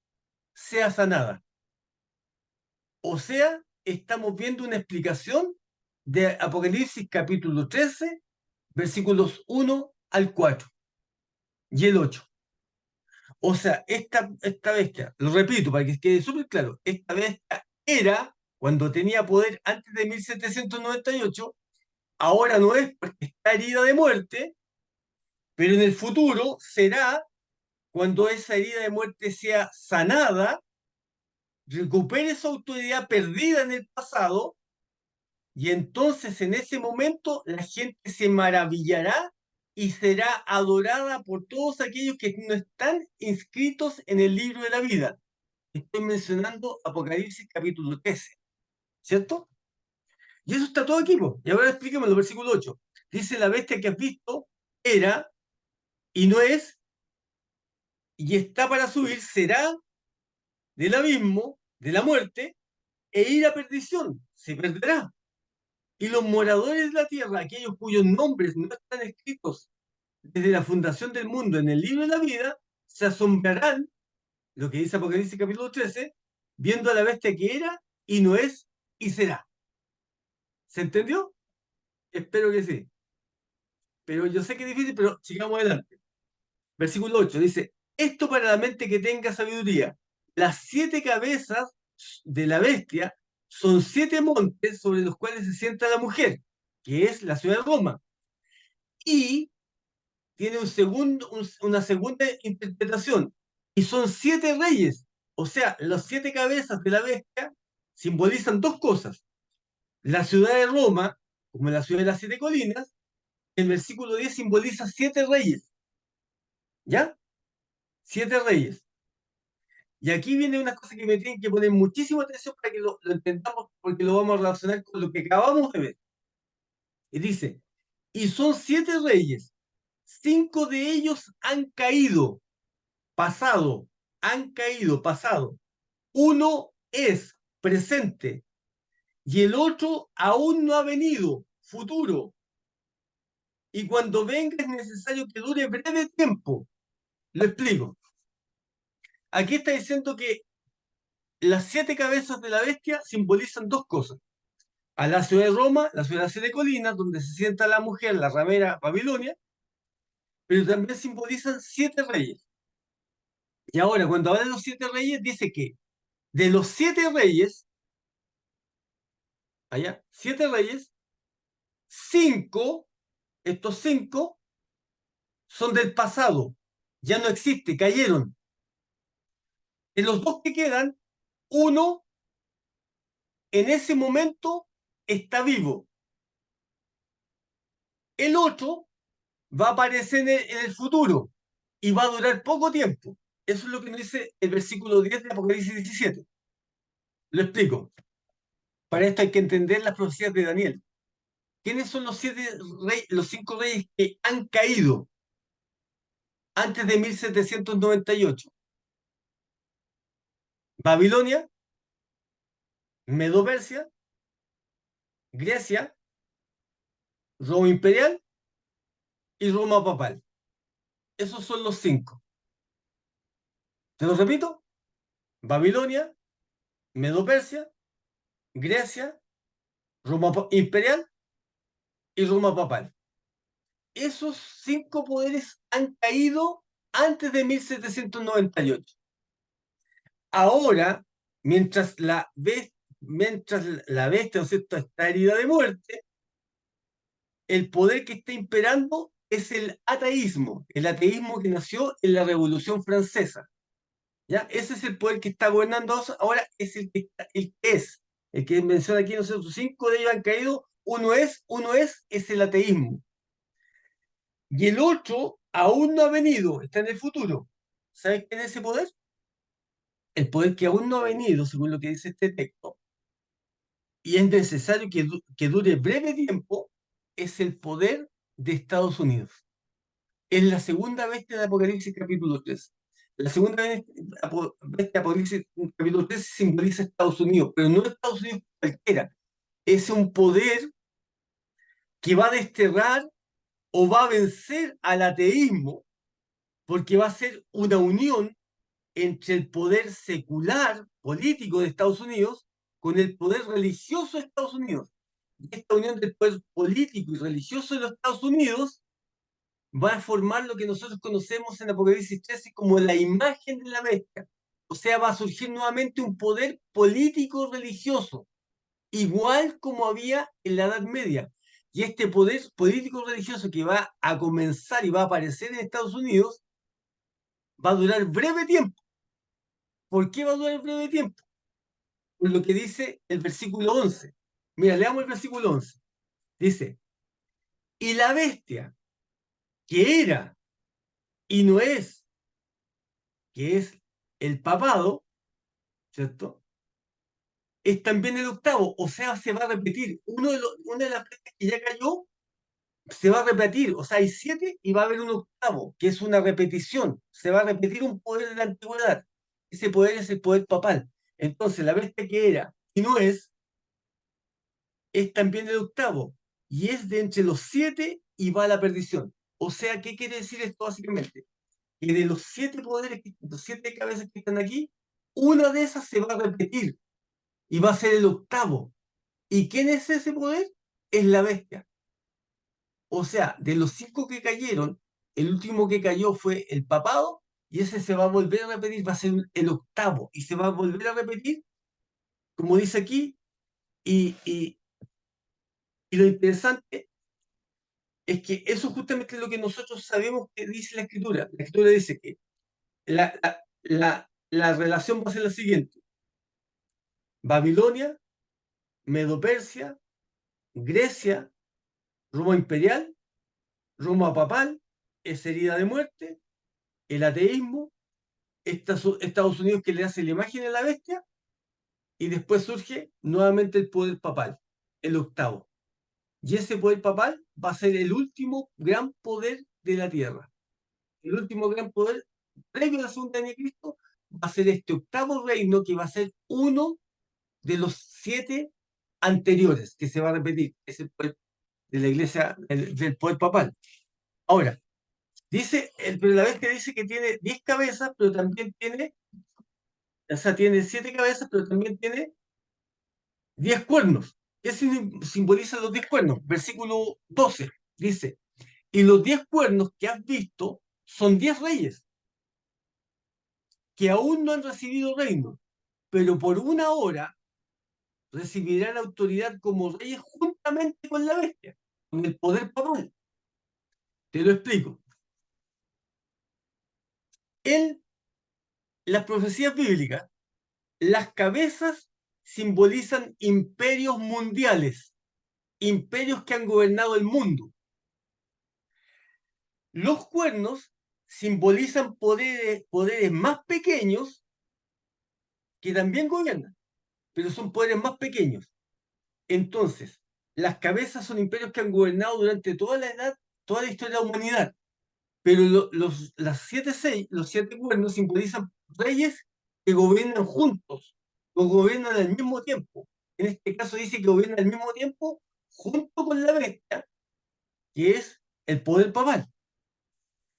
sea sanada. O sea, estamos viendo una explicación de Apocalipsis capítulo 13, versículos 1 al 4 y el 8. O sea, esta bestia, lo repito para que quede súper claro, esta bestia era cuando tenía poder antes de 1798, ahora no es porque está herida de muerte, pero en el futuro será cuando esa herida de muerte sea sanada, recupere su autoridad perdida en el pasado, y entonces en ese momento la gente se maravillará y será adorada por todos aquellos que no están inscritos en el libro de la vida. Estoy mencionando Apocalipsis capítulo 13, ¿cierto? Y eso está todo aquí, po. Y ahora explíqueme el versículo 8. Dice, la bestia que has visto era y no es, y está para subir, será del abismo, de la muerte, e ir a perdición, se perderá. Y los moradores de la tierra, aquellos cuyos nombres no están escritos desde la fundación del mundo en el libro de la vida, se asombrarán, lo que dice Apocalipsis capítulo 13, viendo a la bestia que era y no es y será. ¿Se entendió? Espero que sí. Pero yo sé que es difícil, pero sigamos adelante. Versículo 8 dice, esto para la mente que tenga sabiduría. Las 7 cabezas de la bestia son 7 montes sobre los cuales se sienta la mujer, que es la ciudad de Roma. Y tiene una segunda interpretación. Y son 7 reyes. O sea, las 7 cabezas de la bestia simbolizan 2 cosas. La ciudad de Roma, como la ciudad de las 7 colinas, el versículo 10 simboliza 7 reyes. ¿Ya? 7 reyes. Y aquí viene una cosa que me tienen que poner muchísima atención para que lo entendamos, porque lo vamos a relacionar con lo que acabamos de ver. Y dice, y son 7 reyes, 5 de ellos han caído, pasado, han caído, pasado. Uno es presente y el otro aún no ha venido, futuro. Y cuando venga es necesario que dure breve tiempo. Lo explico. Aquí está diciendo que las 7 cabezas de la bestia simbolizan 2 cosas. A la ciudad de Roma, la ciudad de las 7 colinas, donde se sienta la mujer, la ramera Babilonia, pero también simbolizan 7 reyes. Y ahora, cuando habla de los 7 reyes, dice que de los 7 reyes, allá, 7 reyes, 5, estos 5 son del pasado, ya no existe, cayeron. De los 2 que quedan, uno en ese momento está vivo. El otro va a aparecer en el futuro y va a durar poco tiempo. Eso es lo que nos dice el versículo 10 de Apocalipsis 17. Lo explico. Para esto hay que entender las profecías de Daniel. ¿Quiénes son los 5 reyes que han caído antes de 1798? Babilonia, Medo-Persia, Grecia, Roma imperial y Roma papal. Esos son los 5. Te lo repito. Babilonia, Medo-Persia, Grecia, Roma imperial y Roma papal. Esos 5 poderes han caído antes de 1798. Ahora, mientras la bestia, ¿no es cierto?, está herida de muerte, el poder que está imperando es el ateísmo que nació en la Revolución Francesa. ¿Ya? Ese es el poder que está gobernando ahora, es el que es. El que menciona aquí nosotros, 5 de ellos han caído, es el ateísmo. Y el otro aún no ha venido, está en el futuro. ¿Sabes quién es ese poder? El poder que aún no ha venido, según lo que dice este texto, y es necesario que dure breve tiempo, es el poder de Estados Unidos. Es la segunda bestia de Apocalipsis capítulo 3. La segunda bestia de Apocalipsis capítulo 3 simboliza Estados Unidos, pero no Estados Unidos cualquiera. Es un poder que va a desterrar o va a vencer al ateísmo, porque va a ser una unión entre el poder secular político de Estados Unidos con el poder religioso de Estados Unidos. Y esta unión del poder político y religioso de los Estados Unidos va a formar lo que nosotros conocemos en Apocalipsis 13 como la imagen de la bestia. O sea, va a surgir nuevamente un poder político religioso, igual como había en la Edad Media. Y este poder político religioso que va a comenzar y va a aparecer en Estados Unidos va a durar breve tiempo. ¿Por qué va a durar breve tiempo? Por lo que dice el versículo 11. Mira, leamos el versículo 11. Dice, y la bestia que era y no es, que es el papado, ¿cierto? Es también el octavo, o sea, se va a repetir. Una de las bestias que ya cayó se va a repetir, o sea, hay 7 y va a haber un octavo, que es una repetición. Se va a repetir un poder de la antigüedad. Ese poder es el poder papal. Entonces, la bestia que era y no es también el octavo, y es de entre los 7 y va a la perdición. O sea, ¿qué quiere decir esto básicamente? Que de los 7 poderes, los 7 cabezas que están aquí, una de esas se va a repetir y va a ser el octavo. ¿Y quién es ese poder? Es la bestia. O sea, de los 5 que cayeron, el último que cayó fue el papado, y ese se va a volver a repetir, va a ser el octavo, y se va a volver a repetir, como dice aquí, y, y, y lo interesante es que eso justamente es lo que nosotros sabemos que dice la escritura. La escritura dice que la relación va a ser la siguiente. Babilonia, Medo-Persia, Grecia, Roma imperial, Roma papal, es herida de muerte, el ateísmo, Estados Unidos que le hace la imagen a la bestia, y después surge nuevamente el poder papal, el octavo. Y ese poder papal va a ser el último gran poder de la tierra. El último gran poder previo a la segunda venida de Cristo va a ser este octavo reino que va a ser uno de los 7 anteriores que se va a repetir. Es el poder de la iglesia, del poder papal. Ahora, pero la bestia dice que tiene 10 cabezas, pero también tiene, o sea, tiene 7 cabezas, pero también tiene 10 cuernos. ¿Qué simbolizan los 10 cuernos? Versículo 12 dice, y los 10 cuernos que has visto son 10 reyes que aún no han recibido reino, pero por una hora recibirán autoridad como reyes juntamente con la bestia, con el poder papal. Te lo explico. En las profecías bíblicas, las cabezas simbolizan imperios mundiales, imperios que han gobernado el mundo. Los cuernos simbolizan poderes más pequeños que también gobiernan, pero son poderes más pequeños. Entonces, las cabezas son imperios que han gobernado durante toda la historia de la humanidad. Pero los 7 cuernos simbolizan reyes que gobiernan juntos, o gobiernan al mismo tiempo. En este caso dice que gobiernan al mismo tiempo junto con la bestia, que es el poder papal.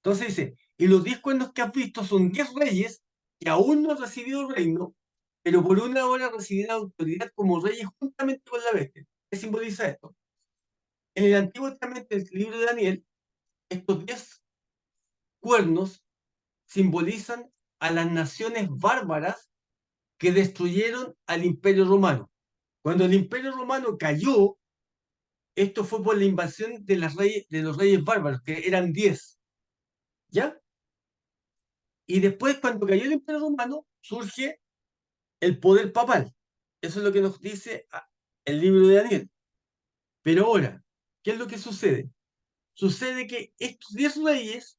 Entonces dice, y los 10 cuernos que has visto son 10 reyes que aún no han recibido reino, pero por una hora recibirán autoridad como reyes juntamente con la bestia. ¿Qué simboliza esto? En el Antiguo Testamento, en el libro de Daniel, estos 10 cuernos simbolizan a las naciones bárbaras que destruyeron al Imperio Romano. Cuando el Imperio Romano cayó, esto fue por la invasión de los reyes bárbaros, que eran 10. ¿Ya? Y después, cuando cayó el Imperio Romano, surge el poder papal. Eso es lo que nos dice el libro de Daniel. Pero ahora, ¿qué es lo que sucede? Sucede que estos 10 reyes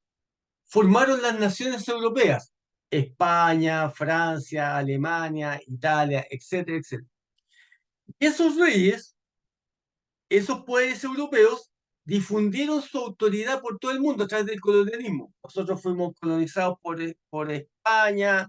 formaron las naciones europeas: España, Francia, Alemania, Italia, etcétera, etcétera. Esos reyes, esos poderes europeos, difundieron su autoridad por todo el mundo a través del colonialismo. Nosotros fuimos colonizados por España,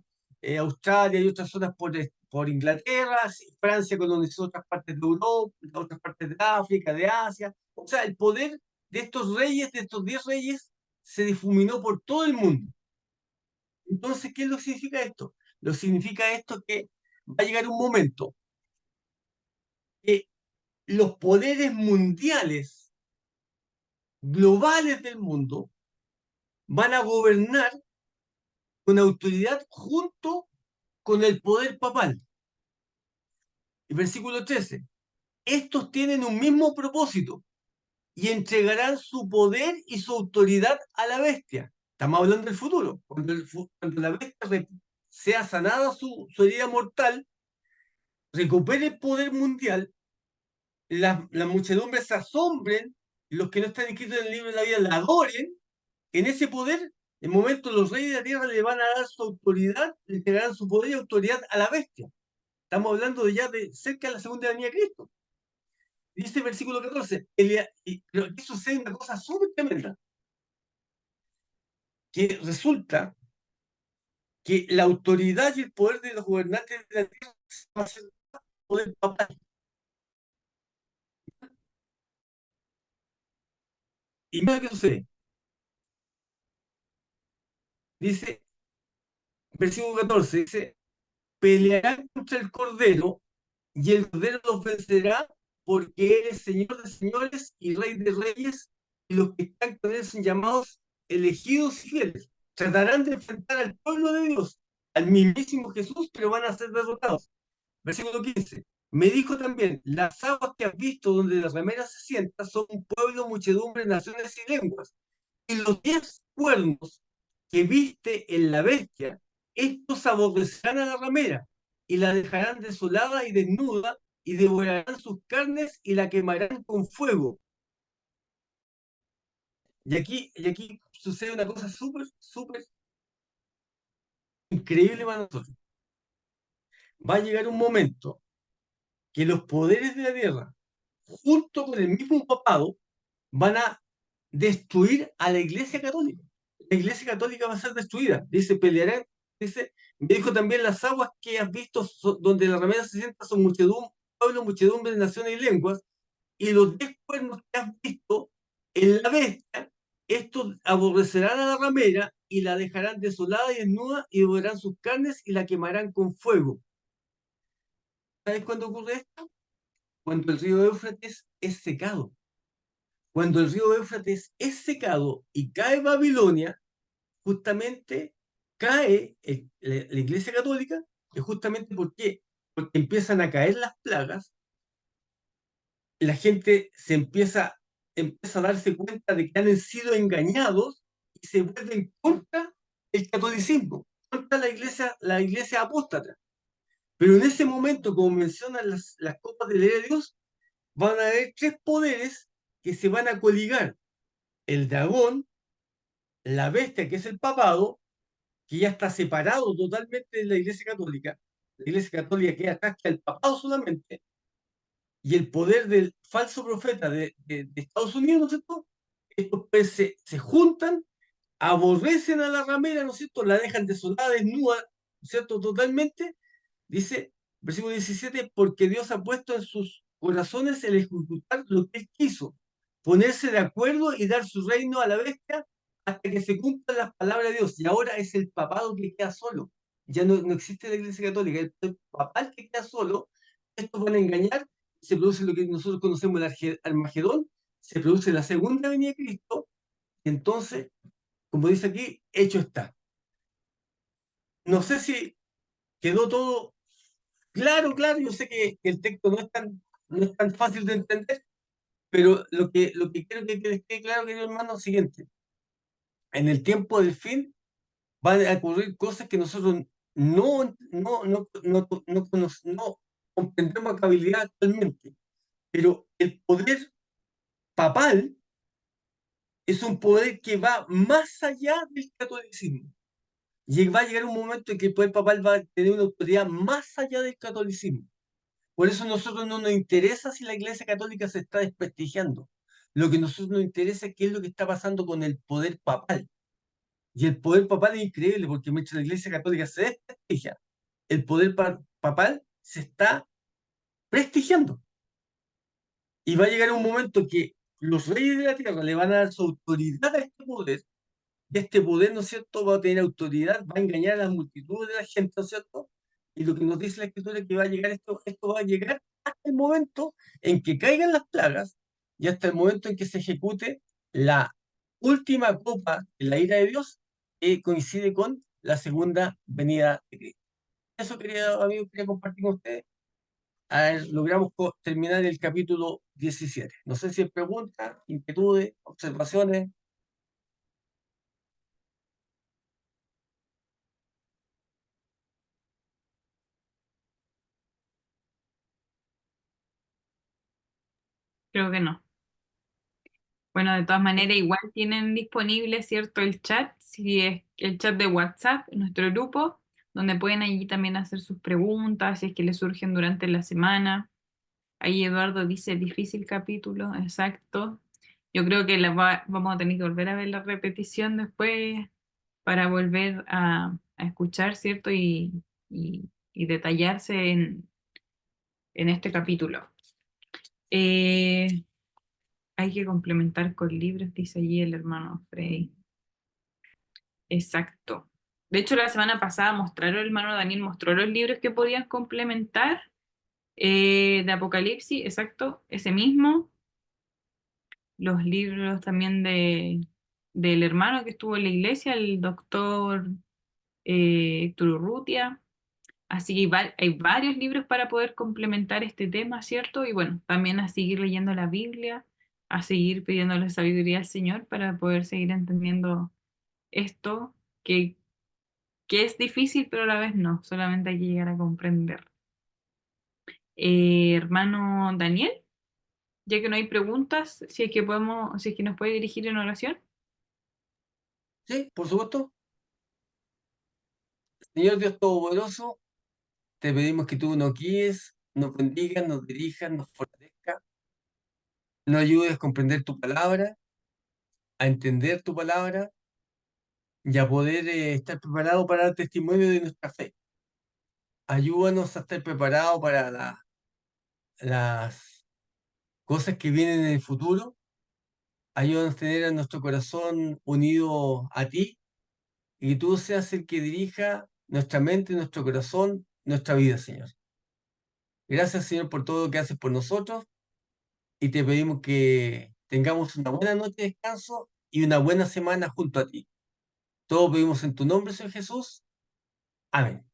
Australia y otras zonas por Inglaterra. Francia colonizó otras partes de Europa, otras partes de África, de Asia. O sea, el poder de estos reyes, de estos 10 reyes, se difuminó por todo el mundo. Entonces, ¿qué es lo que significa esto? Lo que significa esto que va a llegar un momento que los poderes mundiales, globales del mundo, van a gobernar con autoridad junto con el poder papal. El versículo 13. Estos tienen un mismo propósito y entregarán su poder y su autoridad a la bestia. Estamos hablando del futuro. Cuando la bestia sea sanada su herida mortal, recupere el poder mundial, las muchedumbres se asombren, los que no están escritos en el libro de la vida la adoren. En ese poder, en el momento los reyes de la tierra le van a dar su autoridad, le entregarán su poder y autoridad a la bestia. Estamos hablando de ya de cerca de la segunda venida de Cristo. Dice el versículo 14, pero aquí sucede una cosa súper tremenda, que resulta que la autoridad y el poder de los gobernantes de la tierra va a ser poder papal. Y mira qué sucede. Dice, versículo 14, dice, pelearán contra el Cordero y el Cordero los vencerá porque Él es Señor de señores y Rey de reyes, y los que están con Él son llamados elegidos y fieles. Tratarán de enfrentar al pueblo de Dios, al mismísimo Jesús, pero van a ser derrotados. Versículo 15. Me dijo también, las aguas que has visto donde la ramera se sienta son un pueblo, muchedumbre, naciones y lenguas. Y los 10 cuernos que viste en la bestia, estos aborrecerán a la ramera y la dejarán desolada y desnuda y devorarán sus carnes y la quemarán con fuego. Y aquí sucede una cosa súper, súper increíble para nosotros. Va a llegar un momento que los poderes de la tierra, junto con el mismo papado, van a destruir a la Iglesia Católica. La Iglesia Católica va a ser destruida. Dice, pelearán, dice, me dijo también, las aguas que has visto donde la ramera se sienta son muchedumbre, pueblo, muchedumbre de naciones y lenguas, y los 10 cuernos que has visto en la bestia, estos aborrecerán a la ramera y la dejarán desolada y desnuda y devorarán sus carnes y la quemarán con fuego. ¿Sabes cuándo ocurre esto? Cuando el río Éufrates es secado. Cuando el río Éufrates es secado y cae Babilonia, justamente cae la Iglesia Católica, es justamente porque empiezan a caer las plagas, la gente empieza a darse cuenta de que han sido engañados y se vuelven contra el catolicismo, contra la iglesia apóstata. Pero en ese momento, como mencionan las copas de la ley de Dios, van a haber 3 poderes que se van a coligar: el dragón, la bestia, que es el papado, que ya está separado totalmente de la Iglesia Católica. La Iglesia Católica queda atrás, que el papado solamente, y el poder del falso profeta de Estados Unidos, ¿no es cierto? Estos pues se juntan, aborrecen a la ramera, ¿no es cierto? La dejan desolada, desnuda, ¿no es cierto? Totalmente. Dice, versículo 17, porque Dios ha puesto en sus corazones el ejecutar lo que Él quiso, ponerse de acuerdo y dar su reino a la bestia hasta que se cumplan las palabras de Dios. Y ahora es el papado que queda solo. Ya no existe la Iglesia Católica, el papal que queda solo. Estos van a engañar, se produce lo que nosotros conocemos el Armagedón, se produce la segunda venida de Cristo, y entonces, como dice aquí, hecho está. No sé si quedó todo claro, claro. Yo sé que el texto no es tan fácil de entender, pero lo que quiero que les quede claro, querido hermano, es lo siguiente: en el tiempo del fin van a ocurrir cosas que nosotros no comprendemos a cabalidad actualmente. Pero el poder papal es un poder que va más allá del catolicismo. Y va a llegar un momento en que el poder papal va a tener una autoridad más allá del catolicismo. Por eso a nosotros no nos interesa si la Iglesia Católica se está desprestigiando. Lo que a nosotros nos interesa es qué es lo que está pasando con el poder papal. Y el poder papal es increíble porque mientras la Iglesia Católica se desprestigia, el poder papal se está prestigiando. Y va a llegar un momento que los reyes de la tierra le van a dar su autoridad a este poder. Y este poder, ¿no es cierto?, va a tener autoridad, va a engañar a las multitudes de la gente, ¿no es cierto? Y lo que nos dice la Escritura es que va a llegar esto va a llegar hasta el momento en que caigan las plagas y hasta el momento en que se ejecute la última copa de la ira de Dios, que coincide con la segunda venida de Cristo. Eso, queridos amigos, quería compartir con ustedes. A ver, logramos terminar el capítulo 17. No sé si hay preguntas, inquietudes, observaciones. Creo que no. Bueno, de todas maneras, igual tienen disponible, ¿cierto? El chat, si es el chat de WhatsApp, nuestro grupo, donde pueden allí también hacer sus preguntas, si es que les surgen durante la semana. Ahí Eduardo dice, difícil capítulo, exacto. Yo creo que vamos a tener que volver a ver la repetición después para volver a escuchar, ¿cierto? Y detallarse en este capítulo. Eh, Hay que complementar con libros, dice allí el hermano Frey. Exacto. De hecho, la semana pasada mostraron, el hermano Daniel mostró los libros que podían complementar de Apocalipsis, exacto, ese mismo. Los libros también del hermano que estuvo en la iglesia, el doctor Héctor Urrutia. Así que hay varios libros para poder complementar este tema, ¿cierto? Y bueno, también a seguir leyendo la Biblia, a seguir pidiéndole sabiduría al Señor para poder seguir entendiendo esto que es difícil, pero a la vez no, solamente hay que llegar a comprender. Hermano Daniel, ya que no hay preguntas, si es que nos puede dirigir en oración. Sí, por supuesto. Señor Dios Todopoderoso, te pedimos que tú nos guíes, nos bendigas, nos dirijas, nos fortalezcas, nos ayudes a comprender tu palabra, a entender tu palabra y a poder estar preparado para dar testimonio de nuestra fe. Ayúdanos a estar preparados para las cosas que vienen en el futuro. Ayúdanos a tener a nuestro corazón unido a ti y que tú seas el que dirija nuestra mente, nuestro corazón, nuestra vida, Señor. Gracias, Señor, por todo lo que haces por nosotros y te pedimos que tengamos una buena noche de descanso y una buena semana junto a ti. Todo pedimos en tu nombre, Señor Jesús. Amén.